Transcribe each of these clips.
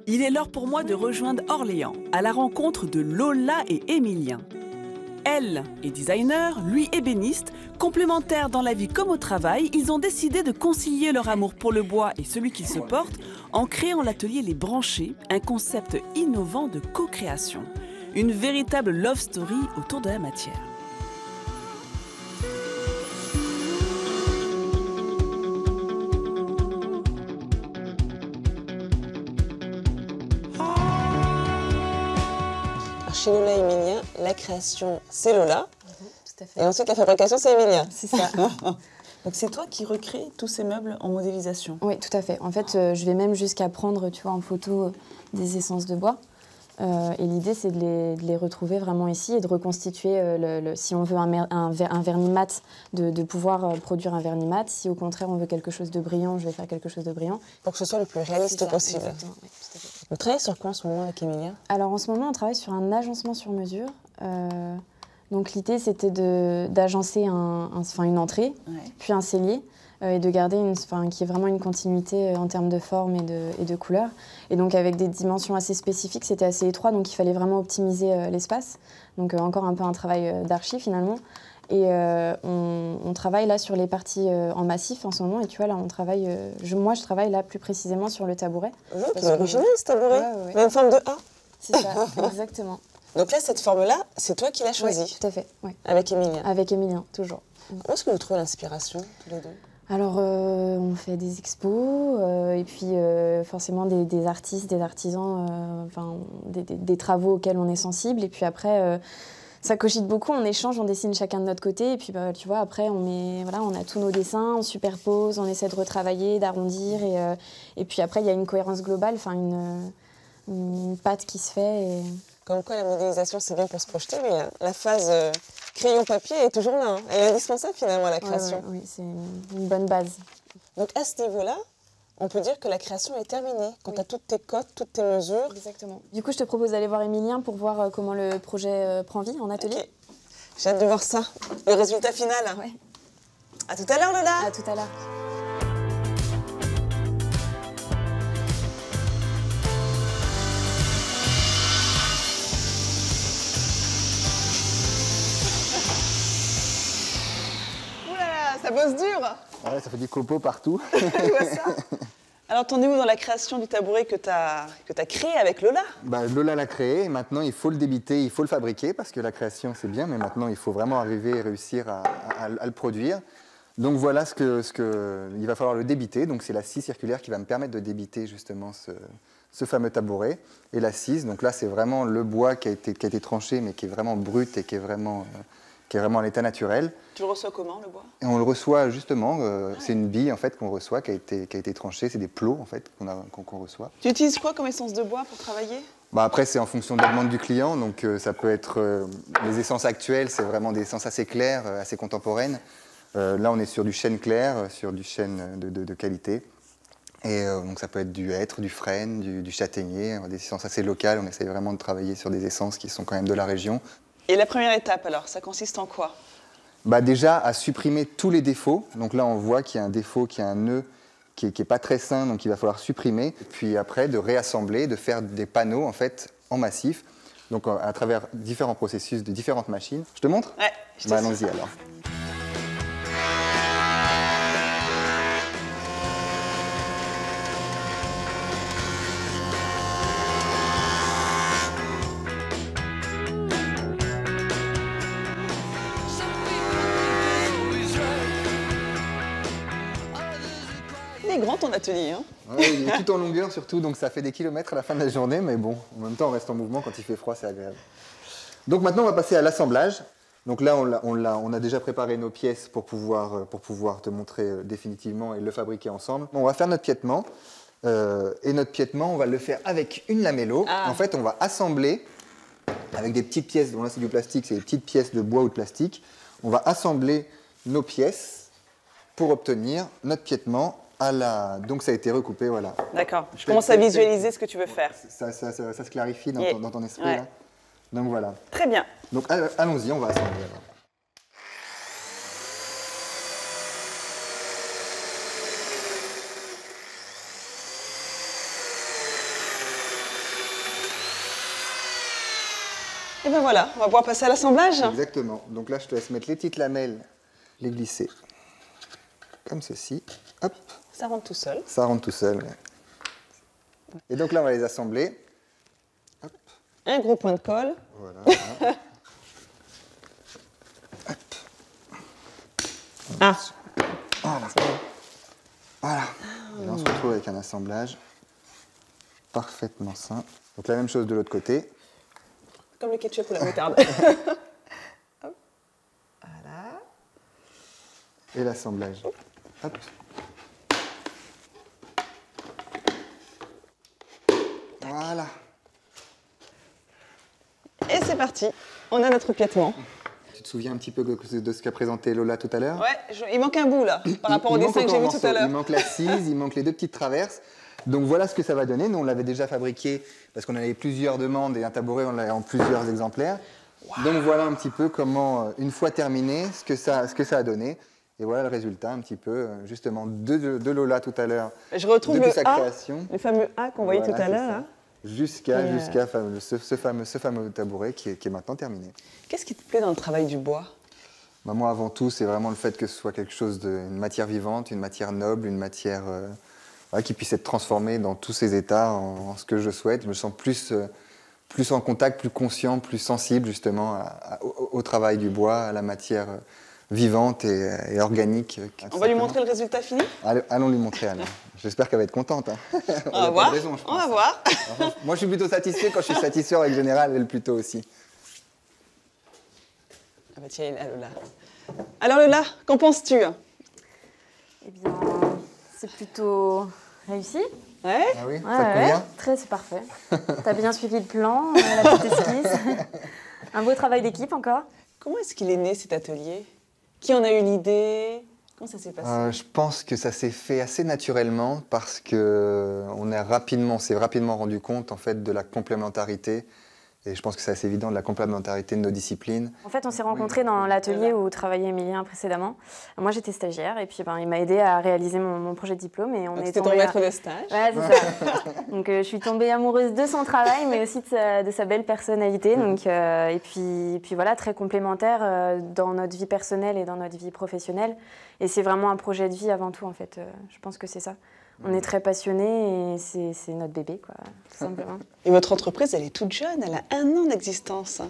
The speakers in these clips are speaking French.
Il est l'heure pour moi de rejoindre Orléans, à la rencontre de Lola et Émilien. Elle est designer, lui ébéniste. Complémentaires dans la vie comme au travail, ils ont décidé de concilier leur amour pour le bois et celui qu'ils se portent en créant l'atelier Les Branchés, un concept innovant de co-création. Une véritable love story autour de la matière. Chez Lola et Émilien, la création, c'est Lola. Tout à fait. Et ensuite, la fabrication, c'est Émilien. C'est ça. Donc c'est toi qui recrées tous ces meubles en modélisation? Oui, tout à fait. En fait, je vais même jusqu'à prendre, tu vois, en photo des essences de bois. Et l'idée, c'est de les retrouver vraiment ici et de reconstituer, si on veut un vernis mat, de pouvoir produire un vernis mat. Si au contraire, on veut quelque chose de brillant, je vais faire quelque chose de brillant. Pour que ce soit le plus réaliste possible. Exactement, oui, tout à fait. Vous travaillez sur quoi en ce moment avec Émilien? Alors, en ce moment, on travaille sur un agencement sur mesure. Donc, l'idée, c'était d'agencer une entrée, puis un cellier. Et de garder qui est vraiment une continuité en termes de forme et de couleur. Et donc avec des dimensions assez spécifiques, c'était assez étroit, donc il fallait vraiment optimiser l'espace. Donc encore un peu un travail d'archi finalement. Et on travaille là sur les parties en massif en ce moment. Et tu vois, là, on travaille. Moi, je travaille là plus précisément sur le tabouret. C'est original ce tabouret. Ouais. Même forme de A. C'est ça, exactement. Donc là, cette forme-là, c'est toi qui l'as choisie. Oui, tout à fait. Ouais. Avec Émilien. Avec Émilien, toujours. Où est-ce que vous trouvez l'inspiration, tous les deux? Alors, on fait des expos et puis forcément des artistes, des artisans, des travaux auxquels on est sensible. Et puis après, ça cogite beaucoup, on échange, on dessine chacun de notre côté. Et puis, tu vois, après, on a tous nos dessins, on superpose, on essaie de retravailler, d'arrondir. Et puis après, il y a une cohérence globale, une patte qui se fait. Et... Comme quoi, la modélisation, c'est bien pour se projeter, mais la phase crayon-papier est toujours là. Hein. Elle est indispensable, finalement, à la création. Oui, c'est une bonne base. Donc, à ce niveau-là, on peut dire que la création est terminée. Quand tu as toutes tes cotes, toutes tes mesures. Exactement. Du coup, je te propose d'aller voir Émilien pour voir comment le projet prend vie en atelier. Okay. J'ai hâte de voir ça, le résultat final. Ouais. À tout à l'heure, Lola. À tout à l'heure. Ça bosse dur. Ouais, ça fait du copeaux partout. Tu vois ça? Alors, t'en es où dans la création du tabouret que t'as créé avec Lola? Lola l'a créé, maintenant il faut le débiter, il faut le fabriquer, parce que la création c'est bien, mais maintenant il faut vraiment arriver et réussir à le produire. Donc voilà il va falloir le débiter, donc c'est la scie circulaire qui va me permettre de débiter justement ce fameux tabouret. Et la scie, donc là c'est vraiment le bois qui a été tranché, mais qui est vraiment brut et qui est vraiment à l'état naturel. Tu le reçois comment, le bois? Et on le reçoit justement, c'est une bille en fait qu'on reçoit, qui a été tranchée, c'est des plots en fait qu'on reçoit. Tu utilises quoi comme essence de bois pour travailler? Après c'est en fonction de la demande du client, donc ça peut être, les essences actuelles, c'est vraiment des essences assez claires, assez contemporaines. Là on est sur du chêne clair, sur du chêne de qualité. Et donc ça peut être du hêtre, du frêne, du châtaignier, des essences assez locales, on essaye vraiment de travailler sur des essences qui sont quand même de la région. Et la première étape alors, ça consiste en quoi? Déjà à supprimer tous les défauts. Donc là on voit qu'il y a un défaut, qu'il y a un nœud qui est pas très sain, donc il va falloir supprimer. Puis après de réassembler, de faire des panneaux en fait en massif. Donc à travers différents processus de différentes machines. Je te montre? Ouais, je te suis. Allons-y alors. Il est grand ton atelier, hein? Ouais, il est tout en longueur surtout, donc ça fait des kilomètres à la fin de la journée, mais bon, en même temps on reste en mouvement, quand il fait froid c'est agréable. Donc maintenant on va passer à l'assemblage. Donc là on a déjà préparé nos pièces pour pouvoir te montrer définitivement et le fabriquer ensemble. On va faire notre piétement, et notre piétement on va le faire avec une lamello. En fait on va assembler avec des petites pièces, bon là c'est du plastique, c'est des petites pièces de bois ou de plastique. On va assembler nos pièces pour obtenir notre piétement. Donc ça a été recoupé, voilà. D'accord, je commence à visualiser ce que tu veux faire. Ça se clarifie dans ton esprit, ouais. Là. Donc voilà. Très bien. Donc allons-y, on va assembler. Alors. Et ben voilà, on va pouvoir passer à l'assemblage. Exactement. Donc là, je te laisse mettre les petites lamelles, les glisser comme ceci. Hop. Ça rentre tout seul. Ça rentre tout seul. Ouais. Et donc là, on va les assembler. Hop. Un gros point de colle. Voilà. Voilà. Hop. Ah. Voilà. Voilà. Et là, on se retrouve avec un assemblage parfaitement sain. Donc la même chose de l'autre côté. Comme le ketchup ou la moutarde. Hop. Voilà. Et l'assemblage. Hop. Voilà. Et c'est parti. On a notre piétement. Tu te souviens un petit peu de ce qu'a présenté Lola tout à l'heure? Ouais, il manque un bout là, par rapport au Il manque dessin que j'ai encore vu un tout à morceau. l'heure. Il manque la cise, il manque les deux petites traverses. Donc voilà ce que ça va donner. Nous, on l'avait déjà fabriqué parce qu'on avait plusieurs demandes et un tabouret, on l'a en plusieurs exemplaires. Wow. Donc voilà un petit peu comment, une fois terminé, ce que ça a donné. Et voilà le résultat un petit peu, justement, de Lola tout à l'heure. Je retrouve depuis le sa A, création. le fameux A qu'on voyait tout à l'heure. Jusqu'à ce fameux tabouret qui est maintenant terminé. Qu'est-ce qui te plaît dans le travail du bois? Bah moi, avant tout, c'est vraiment le fait que ce soit quelque chose une matière vivante, une matière noble, une matière qui puisse être transformée dans tous ses états en ce que je souhaite. Je me sens plus en contact, plus conscient, plus sensible justement au travail du bois, à la matière vivante et organique. On va lui montrer le résultat fini? Allons lui montrer alors. J'espère qu'elle va être contente. Hein. On va voir. Raison, on va voir. Moi, je suis plutôt satisfait. Quand je suis satisfait, avec général, elle plutôt aussi. Ah bah tiens, il est là, Lola. Alors Lola, qu'en penses-tu? Eh bien, c'est plutôt réussi. Ouais. Ah oui, Ouais, ça te convient? Très, c'est parfait. T'as bien suivi le plan, la petite esquisse. Un beau travail d'équipe encore. Comment est-ce qu'il est né cet atelier? Qui en a eu l'idée? Comment ça s'est passé? Je pense que ça s'est fait assez naturellement parce qu'on s'est rapidement rendu compte en fait de la complémentarité. Et je pense que c'est assez évident de la complémentarité de nos disciplines. En fait, on s'est rencontrés dans l'atelier où travaillait Emilien précédemment. Moi, j'étais stagiaire et puis il m'a aidé à réaliser mon projet de diplôme. Et C'était ton maître de stage. Ouais, c'est ça. Donc, je suis tombée amoureuse de son travail, mais aussi de sa belle personnalité. Donc, et puis voilà, très complémentaire dans notre vie personnelle et dans notre vie professionnelle. Et c'est vraiment un projet de vie avant tout, en fait. Je pense que c'est ça. On est très passionnés et c'est notre bébé, quoi, tout simplement. Et votre entreprise, elle est toute jeune, elle a 1 an d'existence.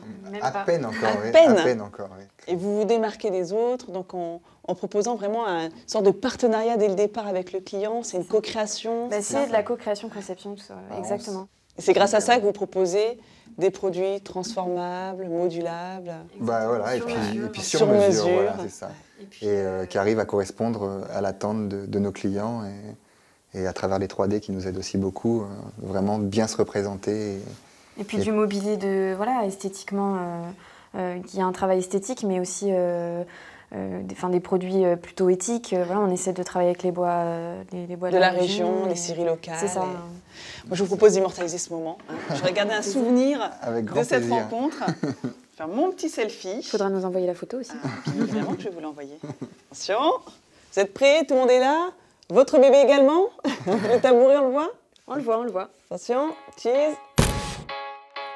À peine encore, oui. peine. À peine encore, oui. Et vous vous démarquez des autres, donc en proposant vraiment une sorte de partenariat dès le départ avec le client, c'est une co-création. C'est de la co-création, conception, tout ça, exactement. Et c'est grâce à ça que vous proposez des produits transformables, modulables. Bah voilà, et puis sur mesure, voilà, c'est ça. Et qui arrivent à correspondre à l'attente de nos clients et à travers les 3D qui nous aident aussi beaucoup, vraiment bien se représenter. Et puis du mobilier esthétiquement, qui a un travail esthétique, mais aussi des produits plutôt éthiques. Voilà, on essaie de travailler avec les bois de la région, les scieries locales. C'est ça. Moi, je vous propose d'immortaliser ce moment. Je vais garder un souvenir de cette rencontre. Faire mon petit selfie. Il faudra nous envoyer la photo aussi. Bien évidemment que je vais vous l'envoyer. Attention, vous êtes prêts? Tout le monde est là? Votre bébé également? Le tabouret, on le voit? On le voit, on le voit. Attention, cheese.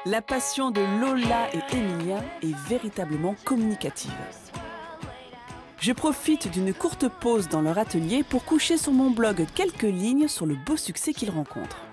La passion de Lola et Emilien est véritablement communicative. Je profite d'une courte pause dans leur atelier pour coucher sur mon blog quelques lignes sur le beau succès qu'ils rencontrent.